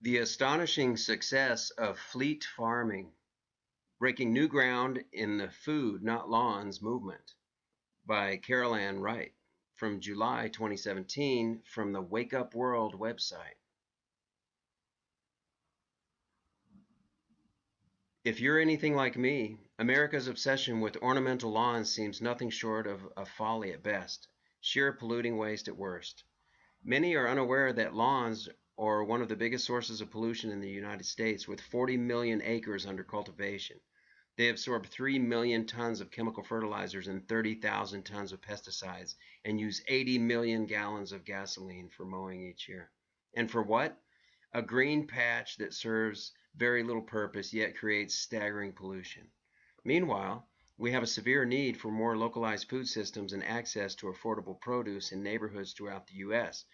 The astonishing success of fleet farming, breaking new ground in the food, not lawns movement, by Carolanne Wright, from July 2017, from the Wake Up World website. If you're anything like me, America's obsession with ornamental lawns seems nothing short of a folly at best, sheer polluting waste at worst. Many are unaware that lawns are one of the biggest sources of pollution in the United States, with 40 million acres under cultivation. They absorb 3 million tons of chemical fertilizers and 30,000 tons of pesticides, and use 80 million gallons of gasoline for mowing each year. And for what? A green patch that serves very little purpose, yet creates staggering pollution. Meanwhile, we have a severe need for more localized food systems and access to affordable produce in neighborhoods throughout the U.S.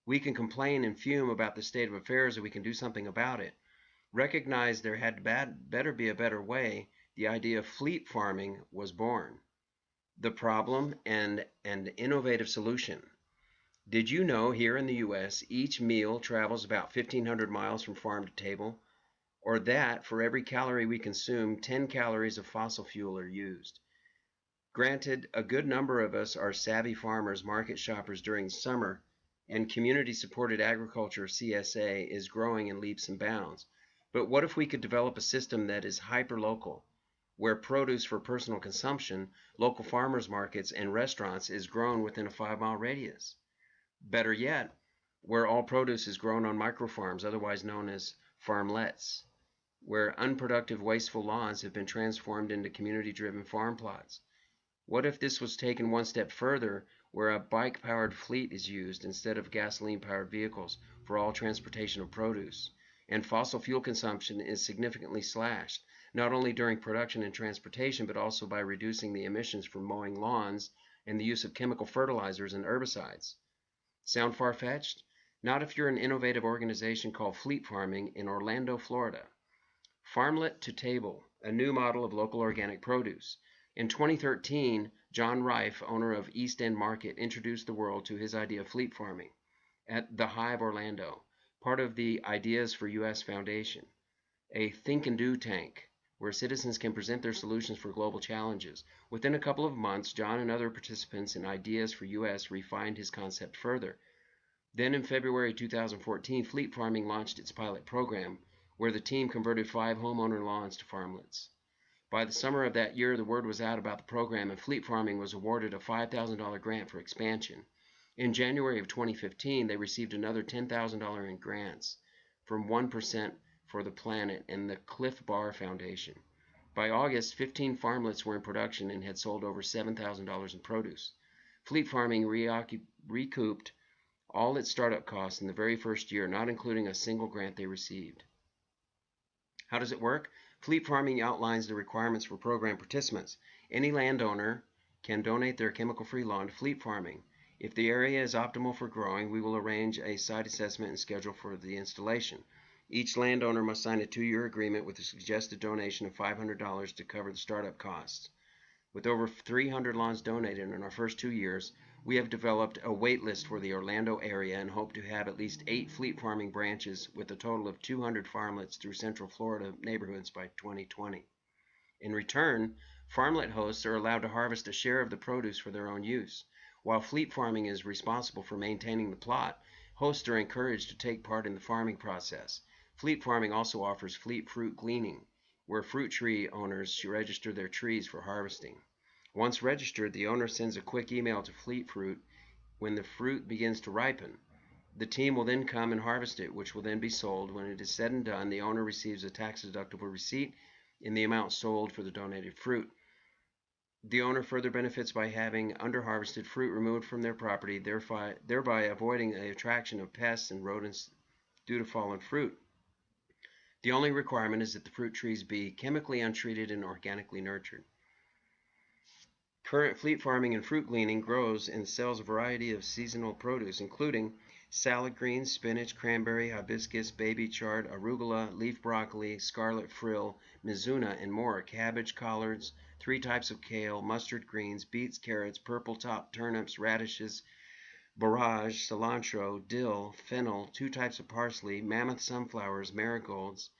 We can complain and fume about the state of affairs, and we can do something about it. Recognize there had better be a better way. The idea of fleet farming was born. The problem and an innovative solution. Did you know here in the U.S. each meal travels about 1,500 miles from farm to table? Or that for every calorie we consume, 10 calories of fossil fuel are used. Granted, a good number of us are savvy farmers, market shoppers during summer, and community-supported agriculture, CSA, is growing in leaps and bounds. But what if we could develop a system that is hyper-local, where produce for personal consumption, local farmers markets, and restaurants is grown within a 5-mile radius? Better yet, where all produce is grown on microfarms, otherwise known as farmlets, where unproductive, wasteful lawns have been transformed into community-driven farm plots. What if this was taken one step further, where a bike-powered fleet is used instead of gasoline-powered vehicles for all transportation of produce, and fossil fuel consumption is significantly slashed, not only during production and transportation, but also by reducing the emissions from mowing lawns and the use of chemical fertilizers and herbicides? Sound far-fetched? Not if you're an innovative organization called Fleet Farming in Orlando, Florida. Farmlet to Table, a new model of local organic produce. In 2013, John Rife, owner of East End Market, introduced the world to his idea of fleet farming at the Hive Orlando, part of the Ideas for U.S. Foundation, a think and do tank where citizens can present their solutions for global challenges. Within a couple of months, John and other participants in Ideas for U.S. refined his concept further. Then in February 2014, Fleet Farming launched its pilot program, where the team converted 5 homeowner lawns to farmlets. By the summer of that year, the word was out about the program, and Fleet Farming was awarded a $5,000 grant for expansion. In January of 2015, they received another $10,000 in grants from 1% for the Planet and the Cliff Bar Foundation. By August, 15 farmlets were in production and had sold over $7,000 in produce. Fleet Farming recouped all its startup costs in the very first year, not including a single grant they received. How does it work? Fleet Farming outlines the requirements for program participants. Any landowner can donate their chemical-free lawn to Fleet Farming. If the area is optimal for growing, we will arrange a site assessment and schedule for the installation. Each landowner must sign a 2-year agreement with a suggested donation of $500 to cover the startup costs. With over 300 lawns donated in our first 2 years, we have developed a wait list for the Orlando area and hope to have at least 8 Fleet Farming branches with a total of 200 farmlets through Central Florida neighborhoods by 2020. In return, farmlet hosts are allowed to harvest a share of the produce for their own use. While Fleet Farming is responsible for maintaining the plot, hosts are encouraged to take part in the farming process. Fleet Farming also offers Fleet Fruit Gleaning, where fruit tree owners should register their trees for harvesting. Once registered, the owner sends a quick email to Fleet Fruit when the fruit begins to ripen. The team will then come and harvest it, which will then be sold. When it is said and done, the owner receives a tax-deductible receipt in the amount sold for the donated fruit. The owner further benefits by having under-harvested fruit removed from their property, thereby avoiding the attraction of pests and rodents due to fallen fruit. The only requirement is that the fruit trees be chemically untreated and organically nurtured. Current Fleet Farming and Fruit Gleaning grows and sells a variety of seasonal produce, including salad greens, spinach, cranberry, hibiscus, baby chard, arugula, leaf broccoli, scarlet frill, mizuna, and more, cabbage, collards, 3 types of kale, mustard greens, beets, carrots, purple top turnips, radishes, borage, cilantro, dill, fennel, 2 types of parsley, mammoth sunflowers, marigolds,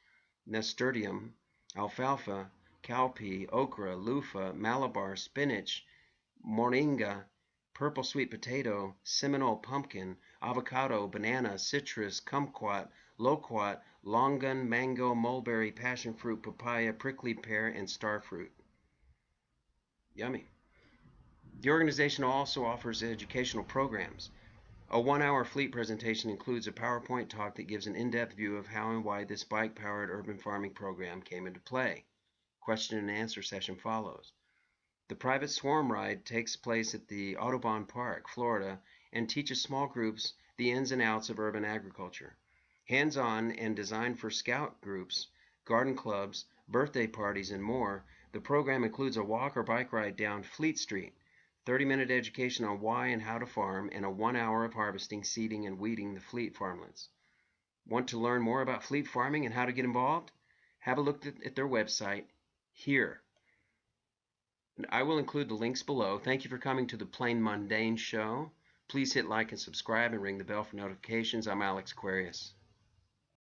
nasturtium, alfalfa, cowpea, okra, loofah, malabar, spinach, moringa, purple sweet potato, Seminole pumpkin, avocado, banana, citrus, kumquat, loquat, longan, mango, mulberry, passion fruit, papaya, prickly pear, and starfruit. Yummy. The organization also offers educational programs. A 1-hour fleet presentation includes a PowerPoint talk that gives an in-depth view of how and why this bike-powered urban farming program came into play. Question and answer session follows. The private swarm ride takes place at the Audubon Park, Florida, and teaches small groups the ins and outs of urban agriculture. Hands-on and designed for scout groups, garden clubs, birthday parties, and more, the program includes a walk or bike ride down Fleet Street, 30-minute education on why and how to farm, and a 1 hour of harvesting, seeding, and weeding the Fleet farmlands. Want to learn more about Fleet farming and how to get involved? Have a look at their website here. And I will include the links below. Thank you for coming to the Plain Mundane Show. Please hit like and subscribe and ring the bell for notifications. I'm Alex Aquarius.